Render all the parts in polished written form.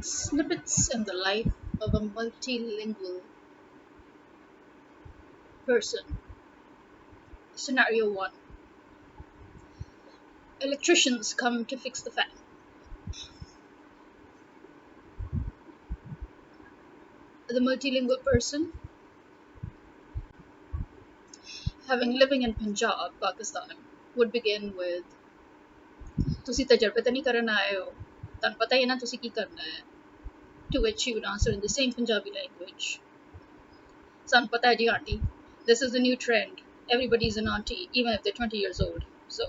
Snippets in the life of a multilingual person. Scenario 1. Electricians come to fix the fan. The multilingual person, having living in Punjab, Pakistan, would begin with ਤੁਸੀਂ ਤਜਰਬੇ ਤਾਂ ਨਹੀਂ ਕਰਨ ਆਏ ਹੋ ਤੁਹਾਨੂੰ ਪਤਾ ਹੀ ਹੈ ਨਾ ਤੁਸੀਂ ਕੀ ਕਰਨਾ ਹੈ to which she would answer in the same Punjabi language ਸਾਨੂੰ ਪਤਾ ਹੈ ਜੀ auntie, this is the new trend, everybody's an auntie even if they're 20 years old, so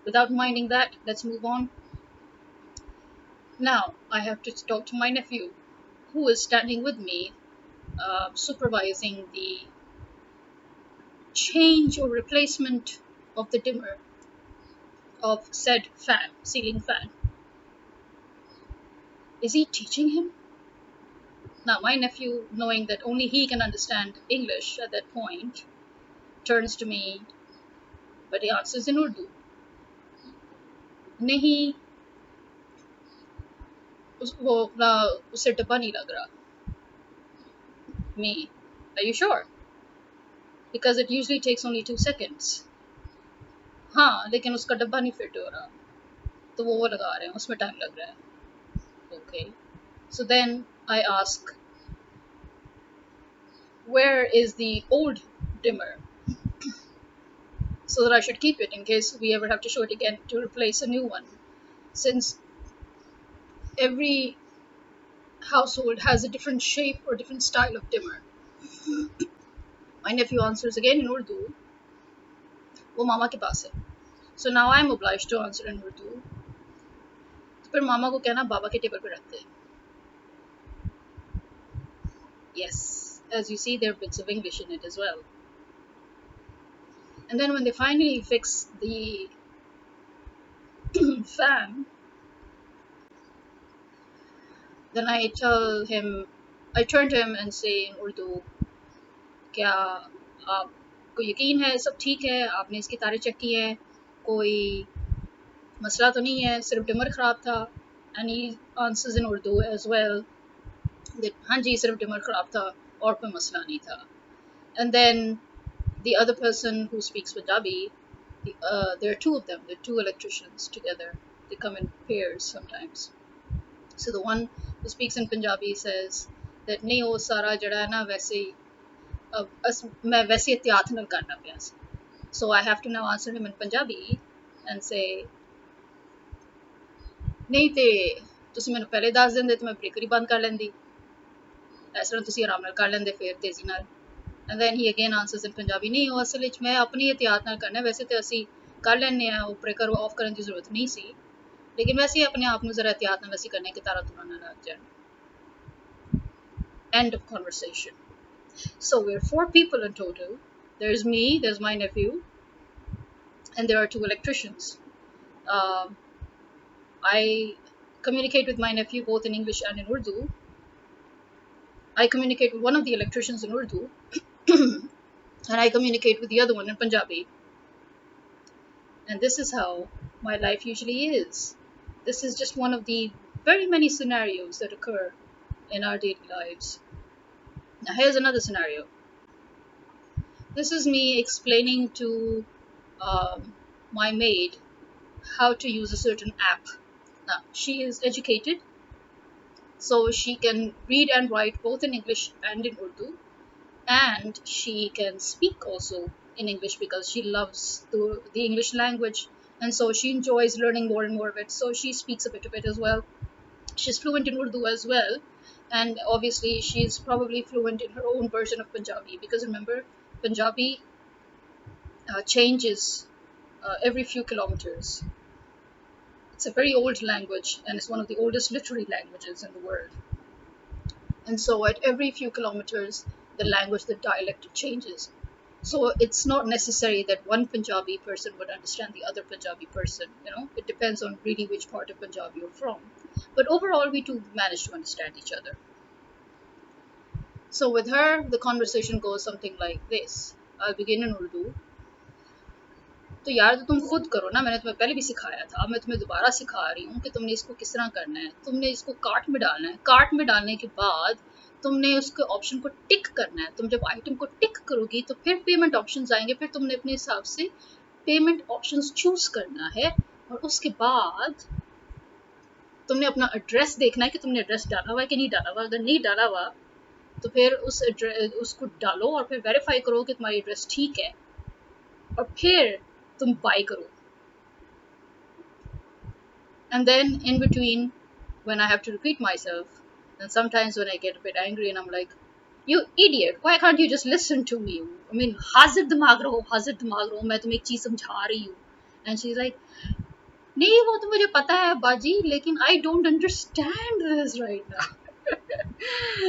without minding that, let's move on. Now I have to talk to my nephew who is standing with me, supervising the change or replacement of the dimmer of said fan, ceiling fan. Is he teaching him? Now, my nephew, knowing that only he can understand English at that point, turns to me, but he answers in Urdu. नहीं, वो अपना उससे डब्बा नहीं लग रहा. Me, are you sure? Because it usually takes only 2 seconds. हाँ, लेकिन उसका डब्बा नहीं फिट हो रहा, तो वो लगा रहे हैं, उसमें टाइम लग रहा है. Okay. So then I ask, where is the old dimmer? So that I should keep it in case we ever have to show it again to replace a new one. Since every household has a different shape or different style of dimmer. My nephew answers again in Urdu, वो मामा के पास है. So now I'm obliged to answer in Urdu. तो फिर मामा को कहना बाबा के table पे रखते हैं. Yes, as you see, there are bits of English in it as well. And then when they finally fix the fan, then I turn to him and say in Urdu, क्या आपको यकीन है सब ठीक है, आपने इसकी तारें चेक की हैं, कोई मसला तो नहीं है, सिर्फ डिमर ख़राब था. And he answers in Urdu as well that हाँ जी सिर्फ डिमर ख़राब था और कोई मसला नहीं था. And then the other person who speaks Punjabi, there are two of them, there are two electricians together, they come in pairs sometimes. So the one who speaks in Punjabi says that नहीं वो सारा जड़ा है ना वैसे ही मैं वैसे एहतियात नाल करना पिया सी. So I have to now answer him in Punjabi and say नहीं ते ਤੁਸੀਂ ਮੈਨੂੰ ਪਹਿਲੇ ਦੱਸ ਦਿੰਦੇ ਤੇ ਮੈਂ ਬ੍ਰੇਕਰੀ ਬੰਦ ਕਰ ਲੈਂਦੀ, ਇਸ ਤਰ੍ਹਾਂ ਤੁਸੀਂ ਆਰਾਮ ਨਾਲ ਕਰ ਲੈਂਦੇ ਫਿਰ ਤੇਜ਼ੀ ਨਾਲ. And then he again answers in Punjabi, ਨਹੀਂ ਉਹ ਅਸਲ ਵਿੱਚ ਮੈਂ ਆਪਣੀ एहतियात ਨਾਲ ਕਰਨਾ, ਵੈਸੇ ਤੇ ਅਸੀਂ ਕਰ ਲੈਂਦੇ ਆ, ਉਹ ਬ੍ਰੇਕਰ ਆਫ ਕਰਨ ਦੀ ਜ਼ਰੂਰਤ ਨਹੀਂ ਸੀ, लेकिन वैसे अपने आप ਨੂੰ ਜ਼ਰਾ एहतियात ਨਾਲ ਅਸੀਂ ਕਰਨੇ ਕਿ ਤਾਰਾ ਤੁਰਾ ਨਾ ਲੱਗ ਜਾਣ. End of conversation. So we're 4 people in total. There's me, there's my nephew, and there are 2 electricians. I communicate with my nephew both in English and in Urdu. I communicate with one of the electricians in Urdu, and I communicate with the other one in Punjabi. And this is how my life usually is. This is just one of the very many scenarios that occur in our daily lives. Now here's another scenario. This is me explaining to my maid how to use a certain app. Now she is educated, so she can read and write both in English and in Urdu, and she can speak also in English because she loves the English language, and so she enjoys learning more and more of it, so she speaks a bit of it as well. She's fluent in Urdu as well, and obviously she's probably fluent in her own version of Punjabi, because remember, Punjabi changes every few kilometers. It's a very old language, and it's one of the oldest literary languages in the world. And so at every few kilometers, the language, the dialect changes. So it's not necessary that one Punjabi person would understand the other Punjabi person. It depends on really which part of Punjab you're from. But overall, we two manage to understand each other. So with her, the conversation goes something like this. I'll begin in Urdu. तो यार तो तुम खुद करो ना, मैंने तुम्हें पहले भी सिखाया था, मैं तुम्हें दोबारा सिखा रही हूँ कि तुमने इसको किस तरह करना है। तुमने इसको कार्ट में डालना है, कार्ट में डालने के बाद तुमने उसके ऑप्शन को टिक करना है। तुम जब आइटम को टिक करोगी तो फिर पेमेंट ऑप्शंस आएंगे, फिर तुमने अपने हिसाब से पेमेंट ऑप्शंस चूज करना है। और उसके बाद तुमने अपना एड्रेस देखना है कि तुमने एड्रेस डाला हुआ है कि नहीं डाला हुआ। अगर नहीं डाला हुआ तो फिर उस एड्रेस उसको डालो और फिर वेरीफाई करो कि तुम्हारी एड्रेस ठीक है, और फिर तुम बाय करो। And then in between, when I have to repeat myself, and sometimes when I get a bit angry and I'm like, you idiot, why can't you just listen to me? I mean, हाजिर दिमाग रहो, हाजिर दिमाग रहो, मैं तुम्हें एक चीज समझा रही हूँ। And she's like, नहीं वो तो मुझे पता है बाजी, लेकिन I don't understand this right now.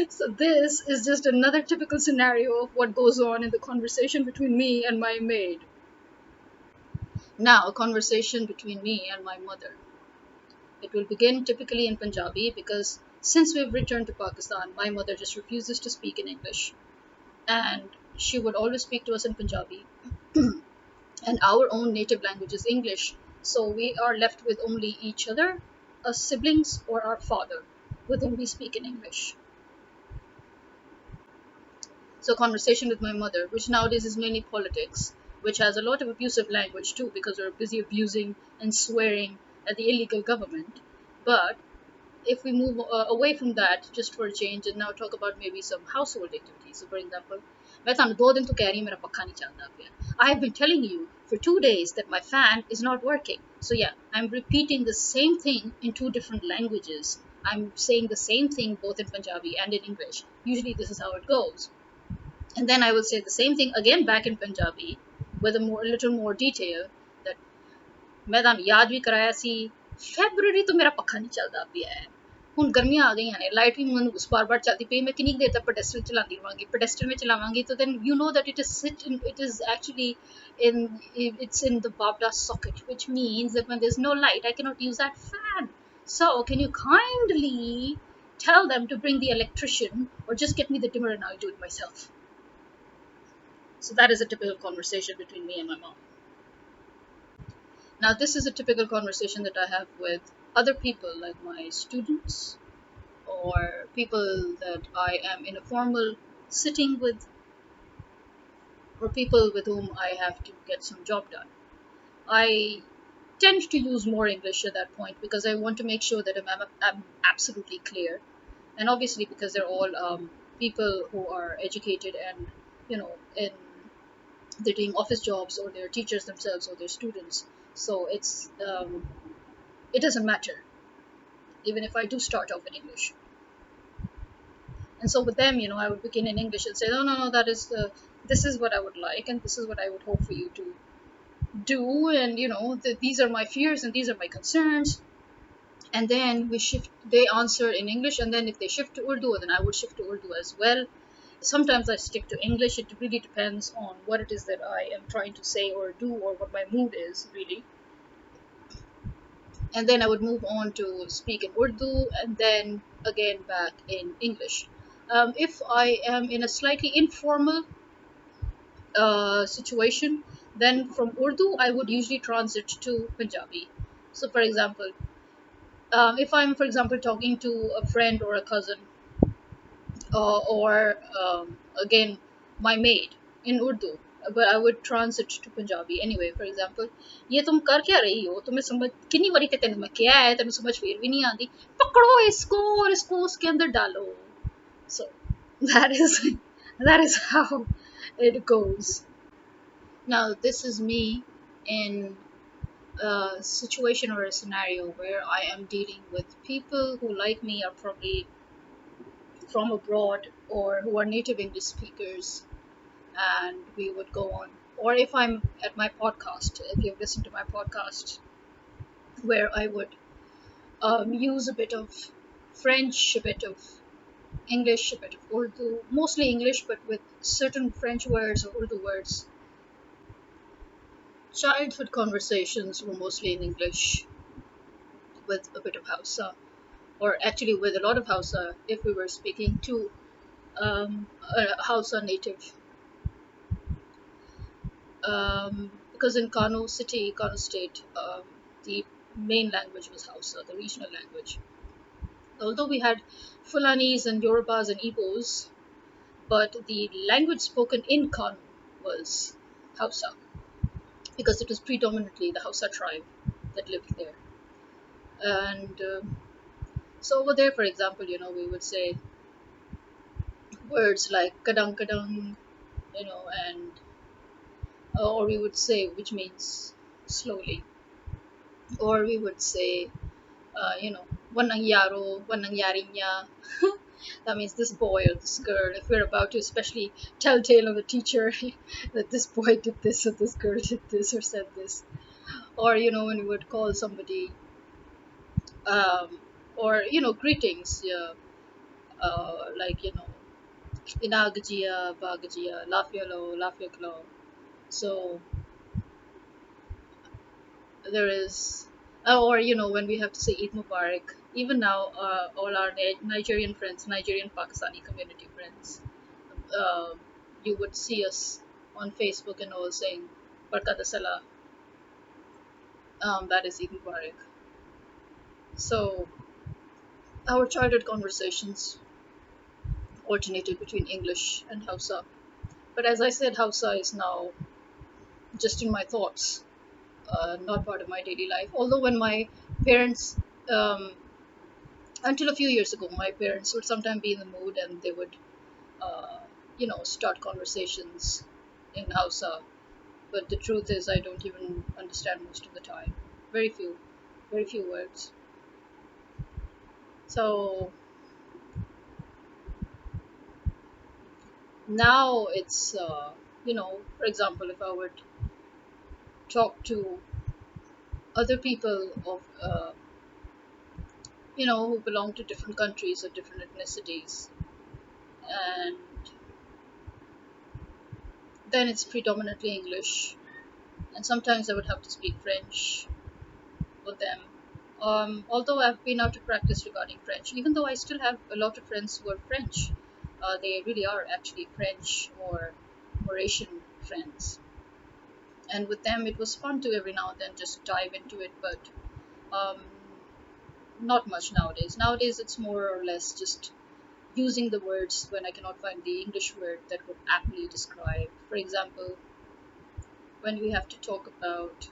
So this is just another typical scenario of what goes on in the conversation between me and my maid. Now, a conversation between me and my mother. It will begin typically in Punjabi because since we've returned to Pakistan, my mother just refuses to speak in English. And she would always speak to us in Punjabi. And our own native language is English. So we are left with only each other, our siblings, or our father, with whom we speak in English. So, conversation with my mother, which nowadays is mainly politics, which has a lot of abusive language too, because we're busy abusing and swearing at the illegal government. But if we move away from that just for a change and now talk about maybe some household activities. So, for example, I have been telling you for 2 days that my fan is not working. So, yeah, I'm repeating the same thing in two different languages. I'm saying the same thing both in Punjabi and in English. Usually, this is how it goes. And then I will say the same thing again back in Punjabi with a little more detail. That मैं ਤੁਹਾਨੂੰ याद भी कराया सी, February तो मेरा पक्का नहीं चलता पिया है। ਹੁਣ ਗਰਮੀਆਂ ਆ ਗਈਆਂ ਨੇ, ਲਾਈਟ ਵੀ ਮੈਨੂੰ ਉਸ ਬਾਰ-ਬਾਰ ਚੱਲਦੀ ਪਈ, ਮੈਂ ਕਿੰਨੀ ਦੇਰ ਤੱਕ ਪੈਡੈਸਟਲ ਚਲਾਉਂਦੀ ਰਹਾਂਗੀ। ਪੈਡੈਸਟਲ में ਚਲਾਵਾਂਗੀ तो then you know that it is actually it's in the babda socket, which means that when there's no light I cannot use that fan. So can you kindly tell them to bring the electrician or just get me the dimmer and I'll do it myself. So that is a typical conversation between me and my mom. Now, this is a typical conversation that I have with other people, like my students or people that I am in a formal sitting with, or people with whom I have to get some job done. I tend to use more English at that point because I want to make sure that I'm absolutely clear. And obviously, because they're all people who are educated and, they're doing office jobs or they're teachers themselves or they're students. So it doesn't matter, even if I do start off in English. And so with them, I would begin in English and say, no, this is what I would like, and this is what I would hope for you to do, and these are my fears and these are my concerns. And then they answer in English, and then if they shift to Urdu, then I would shift to Urdu as well. Sometimes I stick to English. It really depends on what it is that I am trying to say or do, or what my mood is, really. And then I would move on to speak in Urdu, and then again back in English. If I am in a slightly informal situation, then from Urdu I would usually transit to Punjabi. So, for example, if I'm, for example, talking to a friend or a cousin, or again my maid in Urdu, but I would transit to Punjabi anyway. For example, ये तुम कर क्या रही हो, तुम्हें समझ कितनी बारी कहते हैं मैं क्या है, तुम्हें समझ फिर भी नहीं आती, पकड़ो इसको और इसको उसके अंदर डालो. So that is how it goes. Now, this is me in a situation or a scenario where I am dealing with people who, like me, are probably from abroad or who are native English speakers, and we would go on. Or if I'm at my podcast, if you've listened to my podcast, where I would use a bit of French, a bit of English, a bit of Urdu, mostly English, but with certain French words or Urdu words. Childhood conversations were mostly in English with a bit of Hausa, or actually with a lot of Hausa if we were speaking to a Hausa native. because in Kano City, Kano State, the main language was Hausa, the regional language. Although we had Fulanis and Yorubas and Igbos, but the language spoken in Kano was Hausa because it was predominantly the Hausa tribe that lived there. And so over there, for example, we would say words like kadang kadang, and or we would say, which means slowly, or we would say, wanang yaro, wanang yarinya. That means this boy or this girl. If we're about to especially tell tale of a teacher that this boy did this or this girl did this or said this, or when we would call somebody, um, or greetings, yeah, like inagajia, bagajia, lafialo, lafiaklo. So there is, or when we have to say Eid Mubarak. Even now, all our Nigerian friends, Nigerian Pakistani community friends, uh, you would see us on Facebook and all saying Barkat Salah. That is Eid Mubarak. So our childhood conversations alternated between English and Hausa. But as I said, Hausa is now just in my thoughts, not part of my daily life. Although when my parents, um, until a few years ago, my parents would sometimes be in the mood and they would, uh, start conversations in Hausa. But the truth is, I don't even understand most of the time. Very few, very few words. So now it's, for example, if I would talk to other people of, who belong to different countries or different ethnicities, and then it's predominantly English, and sometimes I would have to speak French with them. Although I've been out of practice regarding French, even though I still have a lot of friends who are French, they really are actually French or Asian friends. And with them, it was fun to every now and then just dive into it, but um, not much nowadays. Nowadays, it's more or less just using the words when I cannot find the English word that would aptly describe. For example, when we have to talk about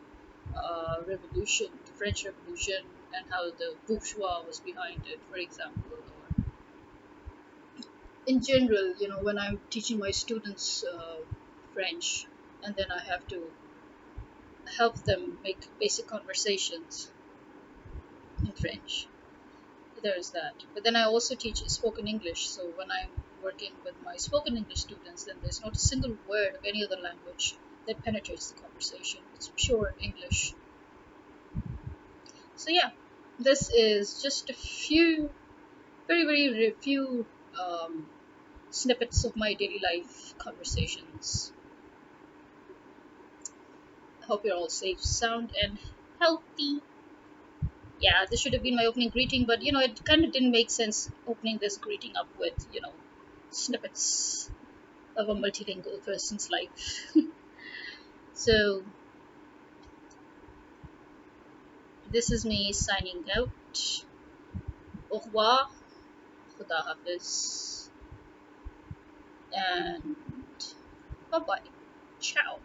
revolution, the French Revolution, and how the bourgeois was behind it, for example, or in general, when I'm teaching my students French, and then I have to help them make basic conversations in French. There's that. But then I also teach spoken English. So when I'm working with my spoken English students, then there's not a single word of any other language that penetrates the conversation. It's pure English. So yeah, this is just a few, very, very few snippets of my daily life conversations. I hope you're all safe, sound, and healthy. Yeah, this should have been my opening greeting, but it kind of didn't make sense opening this greeting up with, snippets of a multilingual person's life. So, this is me signing out. Au revoir, Khuda Hafiz, and bye bye. Ciao.